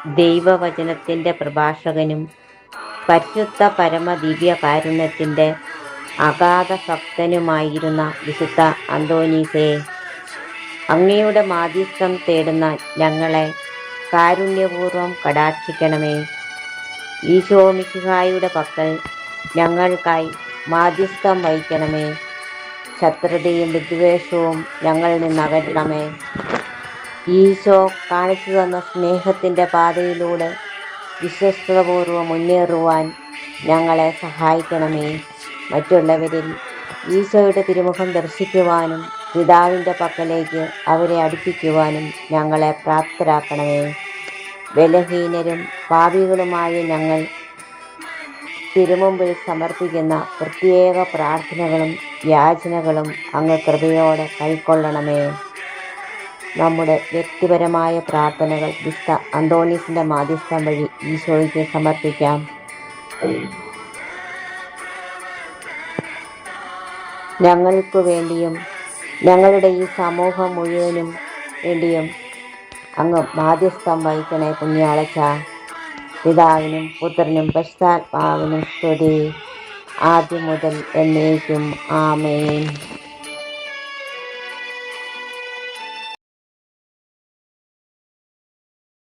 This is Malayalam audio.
ദൈവവചനത്തിൻ്റെ പ്രഭാഷകനും പരിശുദ്ധ പരമദിവ്യ കാരുണ്യത്തിൻ്റെ അഗാധ ഭക്തനുമായിരുന്ന വിശുദ്ധ അന്തോനീസേ, അങ്ങയുടെ മാധ്യസ്ഥം തേടുന്ന ഞങ്ങളെ കാരുണ്യപൂർവ്വം കടാക്ഷിക്കണമേ. ഈശോ മിശിഹായുടെ പക്കൽ ഞങ്ങൾക്കായി മാധ്യസ്ഥം വഹിക്കണമേ. ശത്രുതയും വിദ്വേഷവും ഞങ്ങളിൽ നിന്നകറ്റണമേ. ഈശോ കാണിച്ചു തന്ന സ്നേഹത്തിൻ്റെ പാതയിലൂടെ വിശ്വസ്തപൂർവ്വം മുന്നേറുവാൻ ഞങ്ങളെ സഹായിക്കണമേ. മറ്റുള്ളവരിൽ ഈശോയുടെ തിരുമുഖം ദർശിക്കുവാനും പിതാവിൻ്റെ പക്കലേക്ക് അവരെ അടുപ്പിക്കുവാനും ഞങ്ങളെ പ്രാപ്തരാക്കണമേ. ബലഹീനരും പാപികളുമായ ഞങ്ങൾ തിരുമുമ്പിൽ സമർപ്പിക്കുന്ന പ്രത്യേക പ്രാർത്ഥനകളും യാചനകളും അങ്ങ് കൃപയോടെ കൈക്കൊള്ളണമേ. നമ്മുടെ വ്യക്തിപരമായ പ്രാർത്ഥനകൾ വിശുദ്ധ അന്തോണീസിൻ്റെ മാധ്യസ്ഥം വഴി ഈശോയ്ക്ക് സമർപ്പിക്കാം. ഞങ്ങൾക്ക് വേണ്ടിയും ഞങ്ങളുടെ ഈ സമൂഹം മുഴുവനും വേണ്ടിയും അങ്ങ് മാധ്യസ്ഥം വഹിക്കണേ പുണ്യാളച്ച. പിതാവിനും പുത്രനും പരിശുദ്ധാത്മാവിനും സ്തുതി, ആദ്യം മുതൽ എന്നേക്കും. ആമേൻ.